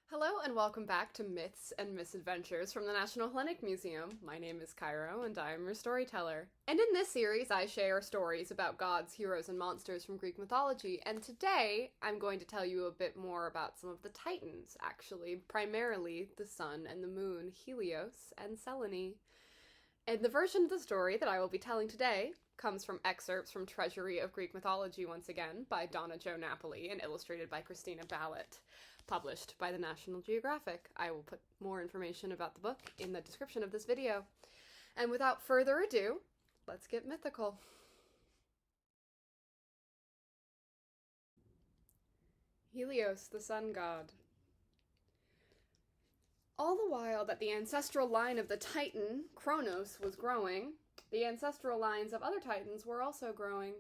Hello and welcome back to Myths and Misadventures from the National Hellenic Museum. My name is Cairo and I am your storyteller. And in this series I share stories about gods, heroes, and monsters from Greek mythology, and today I'm going to tell you a bit more about some of the Titans, actually, primarily the sun and the moon, Helios and Selene. And the version of the story that I will be telling today comes from excerpts from Treasury of Greek Mythology once again by Donna Napoli and illustrated by Christina Balit, published by the National Geographic. I will put more information about the book in the description of this video. And without further ado, let's get mythical. Helios, the sun god. All the while that the ancestral line of the Titan, Kronos, was growing, the ancestral lines of other Titans were also growing.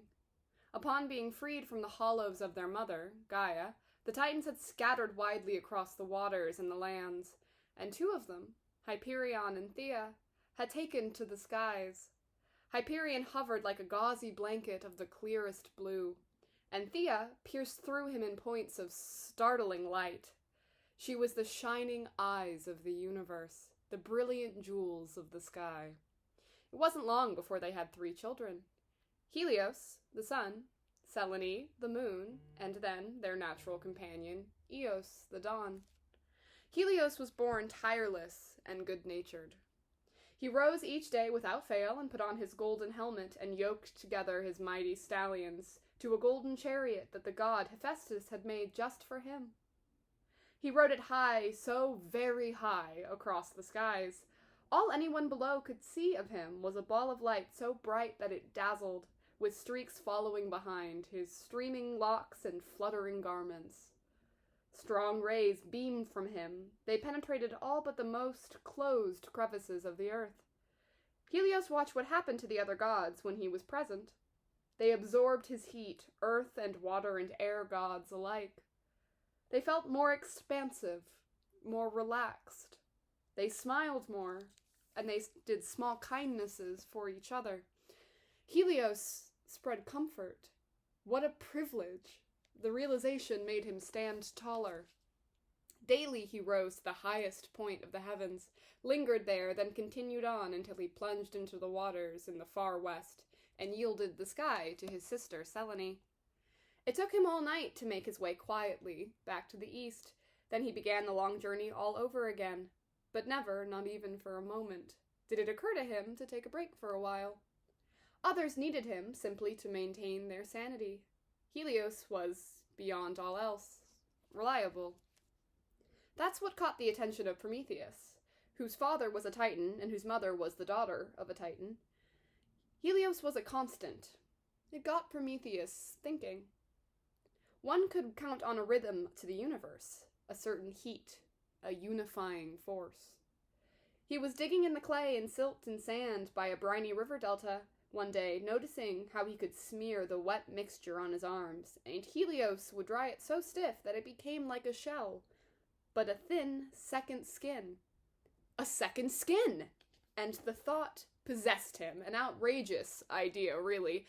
Upon being freed from the hollows of their mother, Gaia, the Titans had scattered widely across the waters and the lands, and two of them, Hyperion and Thea, had taken to the skies. Hyperion hovered like a gauzy blanket of the clearest blue, and Thea pierced through him in points of startling light. She was the shining eyes of the universe, the brilliant jewels of the sky. It wasn't long before they had 3 children. Helios, the sun, Selene, the moon, and then their natural companion, Eos, the dawn. Helios was born tireless and good-natured. He rose each day without fail and put on his golden helmet and yoked together his mighty stallions to a golden chariot that the god Hephaestus had made just for him. He rode it high, so very high, across the skies. All anyone below could see of him was a ball of light so bright that it dazzled, with streaks following behind, his streaming locks and fluttering garments. Strong rays beamed from him. They penetrated all but the most closed crevices of the earth. Helios watched what happened to the other gods when he was present. They absorbed his heat, earth and water and air gods alike. They felt more expansive, more relaxed. They smiled more, and they did small kindnesses for each other. Helios spread comfort. What a privilege! The realization made him stand taller. Daily he rose to the highest point of the heavens, lingered there, then continued on until he plunged into the waters in the far west and yielded the sky to his sister Selene. It took him all night to make his way quietly back to the east. Then he began the long journey all over again. But never, not even for a moment, did it occur to him to take a break for a while. Others needed him simply to maintain their sanity. Helios was, beyond all else, reliable. That's what caught the attention of Prometheus, whose father was a Titan and whose mother was the daughter of a Titan. Helios was a constant. It got Prometheus thinking. One could count on a rhythm to the universe, a certain heat, a unifying force. He was digging in the clay and silt and sand by a briny river delta one day, noticing how he could smear the wet mixture on his arms, and Helios would dry it so stiff that it became like a shell, but a thin second skin. A second skin! And the thought possessed him, an outrageous idea, really.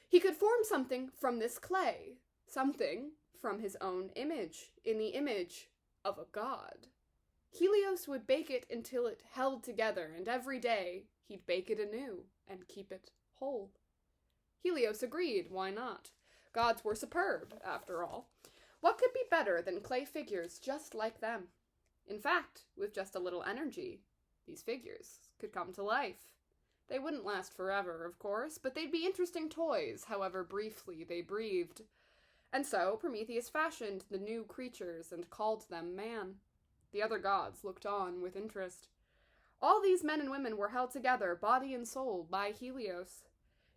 He could form something from this clay, something from his own image, in the image of a god. Helios would bake it until it held together, and every day he'd bake it anew and keep it whole. Helios agreed, why not? Gods were superb, after all. What could be better than clay figures just like them? In fact, with just a little energy, these figures could come to life. They wouldn't last forever, of course, but they'd be interesting toys, however briefly they breathed. And so Prometheus fashioned the new creatures and called them man. The other gods looked on with interest. All these men and women were held together, body and soul, by Helios.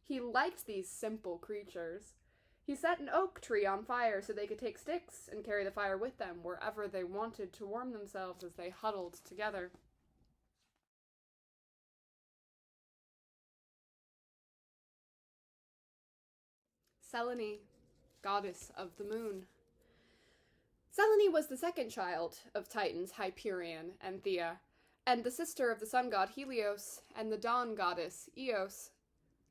He liked these simple creatures. He set an oak tree on fire so they could take sticks and carry the fire with them wherever they wanted to warm themselves as they huddled together. Selene, goddess of the moon. Selene was the second child of Titans Hyperion and Thea, and the sister of the sun god Helios and the dawn goddess Eos.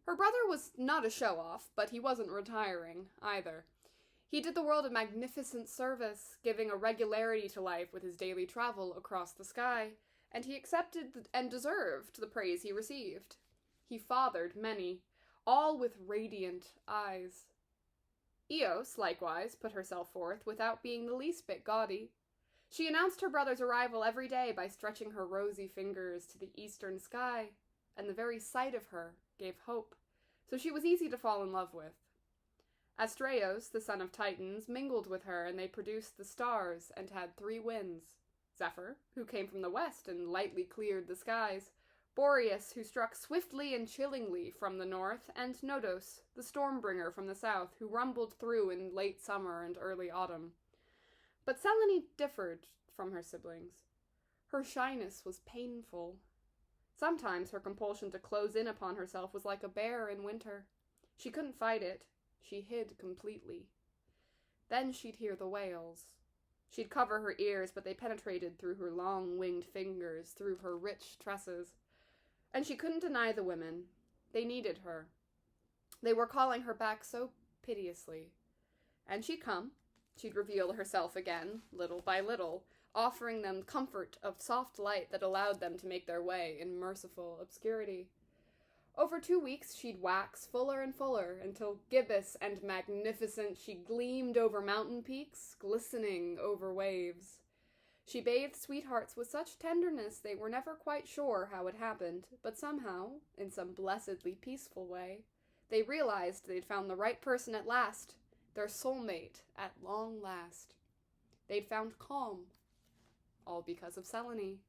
Her brother was not a show-off, but he wasn't retiring either. He did the world a magnificent service, giving a regularity to life with his daily travel across the sky, and he accepted and deserved the praise he received. He fathered many, all with radiant eyes. Eos, likewise, put herself forth without being the least bit gaudy. She announced her brother's arrival every day by stretching her rosy fingers to the eastern sky, and the very sight of her gave hope, so she was easy to fall in love with. Astraeus, the son of Titans, mingled with her, and they produced the stars and had 3 winds. Zephyr, who came from the west and lightly cleared the skies, Boreas, who struck swiftly and chillingly from the north, and Nodos, the storm-bringer from the south, who rumbled through in late summer and early autumn. But Selene differed from her siblings. Her shyness was painful. Sometimes her compulsion to close in upon herself was like a bear in winter. She couldn't fight it. She hid completely. Then she'd hear the wails. She'd cover her ears, but they penetrated through her long winged fingers, through her rich tresses. And she couldn't deny the women. They needed her. They were calling her back so piteously. And she'd come. She'd reveal herself again, little by little, offering them comfort of soft light that allowed them to make their way in merciful obscurity. Over 2 weeks she'd wax fuller and fuller, until gibbous and magnificent she gleamed over mountain peaks, glistening over waves. She bathed sweethearts with such tenderness they were never quite sure how it happened, but somehow, in some blessedly peaceful way, they realized they'd found the right person at last, their soulmate at long last. They'd found calm, all because of Selene.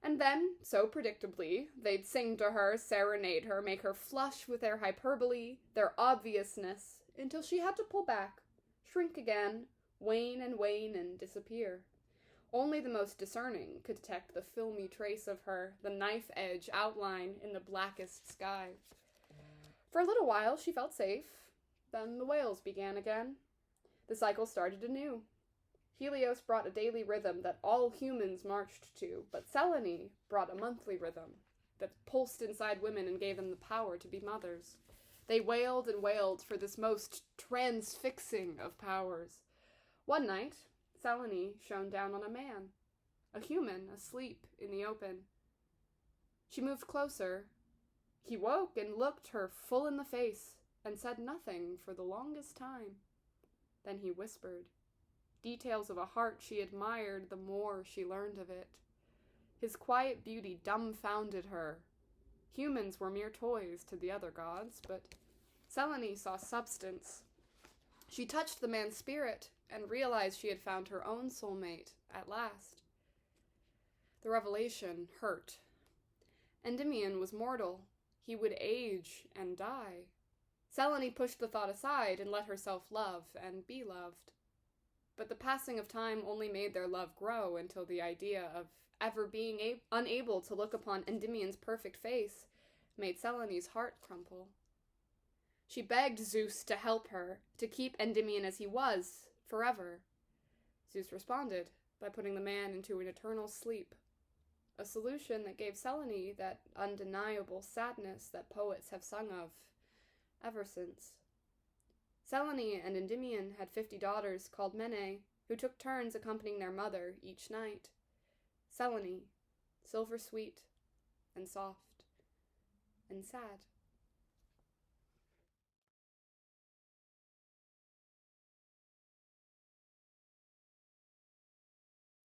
And then, so predictably, they'd sing to her, serenade her, make her flush with their hyperbole, their obviousness, until she had to pull back, shrink again, wane and disappear. Only the most discerning could detect the filmy trace of her, the knife-edge outline in the blackest sky. For a little while she felt safe. Then the wails began again. The cycle started anew. Helios brought a daily rhythm that all humans marched to, but Selene brought a monthly rhythm that pulsed inside women and gave them the power to be mothers. They wailed and wailed for this most transfixing of powers. One night, Selene shone down on a man, a human asleep in the open. She moved closer. He woke and looked her full in the face and said nothing for the longest time. Then he whispered, details of a heart she admired the more she learned of it. His quiet beauty dumbfounded her. Humans were mere toys to the other gods, but Selene saw substance. She touched the man's spirit and realized she had found her own soulmate at last. The revelation hurt. Endymion was mortal. He would age and die. Selene pushed the thought aside and let herself love and be loved. But the passing of time only made their love grow until the idea of ever being unable to look upon Endymion's perfect face made Selene's heart crumple. She begged Zeus to help her, to keep Endymion as he was, forever. Zeus responded by putting the man into an eternal sleep, a solution that gave Selene that undeniable sadness that poets have sung of ever since. Selene and Endymion had 50 daughters called Mene, who took turns accompanying their mother each night. Selene, silver-sweet and soft and sad.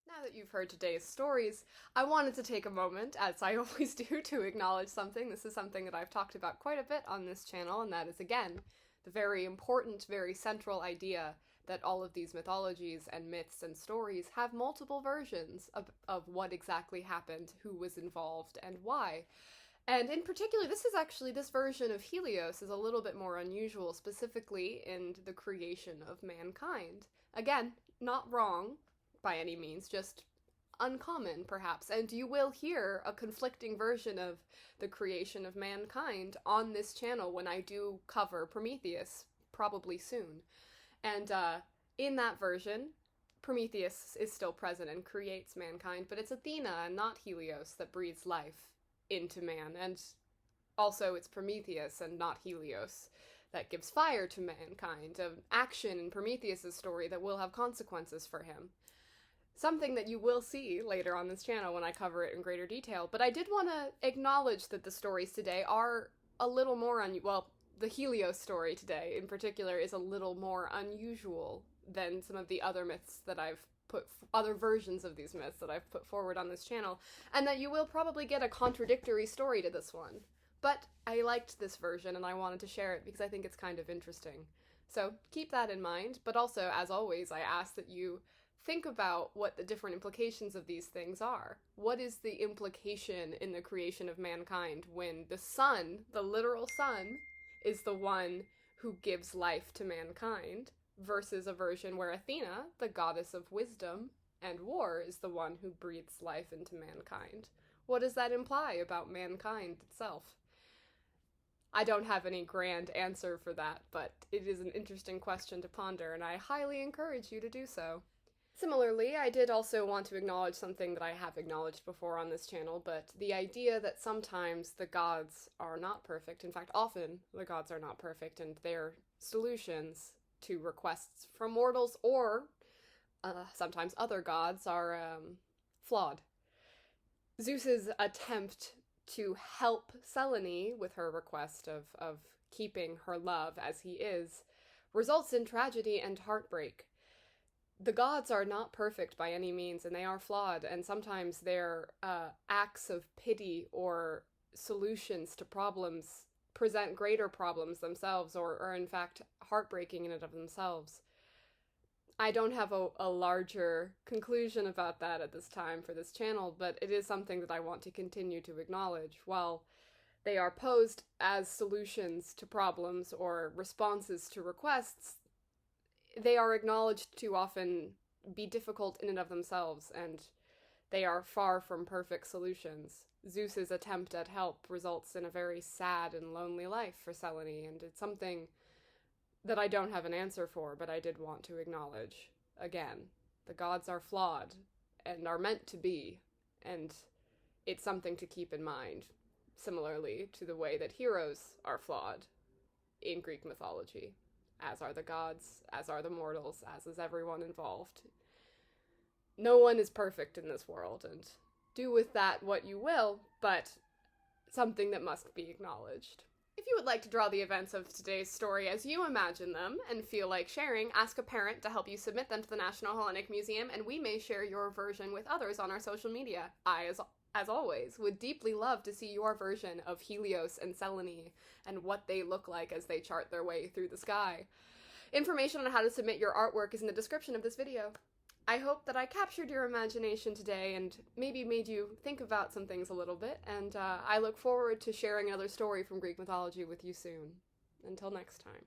Now that you've heard today's stories, I wanted to take a moment, as I always do, to acknowledge something. This is something that I've talked about quite a bit on this channel, and that is, again, the very important, very central idea that all of these mythologies and myths and stories have multiple versions of what exactly happened, who was involved, and why. And in particular, this version of Helios is a little bit more unusual, specifically in the creation of mankind. Again, not wrong by any means, just uncommon, perhaps, and you will hear a conflicting version of the creation of mankind on this channel when I do cover Prometheus, probably soon. And in that version, Prometheus is still present and creates mankind, but it's Athena and not Helios that breathes life into man, and also it's Prometheus and not Helios that gives fire to mankind, an action in Prometheus' story that will have consequences for him. Something that you will see later on this channel when I cover it in greater detail, but I did want to acknowledge that the stories today are a little more the Helios story today in particular is a little more unusual than some of the other myths that other versions of these myths that I've put forward on this channel, and that you will probably get a contradictory story to this one. But I liked this version and I wanted to share it because I think it's kind of interesting. So keep that in mind, but also, as always, I ask that you think about what the different implications of these things are. What is the implication in the creation of mankind when the sun, the literal sun, is the one who gives life to mankind, versus a version where Athena, the goddess of wisdom and war, is the one who breathes life into mankind? What does that imply about mankind itself? I don't have any grand answer for that, but it is an interesting question to ponder, and I highly encourage you to do so. Similarly, I did also want to acknowledge something that I have acknowledged before on this channel, but the idea that sometimes the gods are not perfect, in fact, often the gods are not perfect, and their solutions to requests from mortals or sometimes other gods are flawed. Zeus's attempt to help Selene with her request of keeping her love as he is results in tragedy and heartbreak. The gods are not perfect by any means, and they are flawed, and sometimes their acts of pity or solutions to problems present greater problems themselves, or are in fact heartbreaking in and of themselves. I don't have a larger conclusion about that at this time for this channel, but it is something that I want to continue to acknowledge. While they are posed as solutions to problems or responses to requests, they are acknowledged to often be difficult in and of themselves, and they are far from perfect solutions. Zeus's attempt at help results in a very sad and lonely life for Selene, and it's something that I don't have an answer for, but I did want to acknowledge. Again, the gods are flawed, and are meant to be, and it's something to keep in mind, similarly to the way that heroes are flawed in Greek mythology, as are the gods, as are the mortals, as is everyone involved. No one is perfect in this world, and do with that what you will, but something that must be acknowledged. If you would like to draw the events of today's story as you imagine them and feel like sharing, ask a parent to help you submit them to the National Hellenic Museum, and we may share your version with others on our social media. I, as always, would deeply love to see your version of Helios and Selene and what they look like as they chart their way through the sky. Information on how to submit your artwork is in the description of this video. I hope that I captured your imagination today and maybe made you think about some things a little bit, and I look forward to sharing another story from Greek mythology with you soon. Until next time.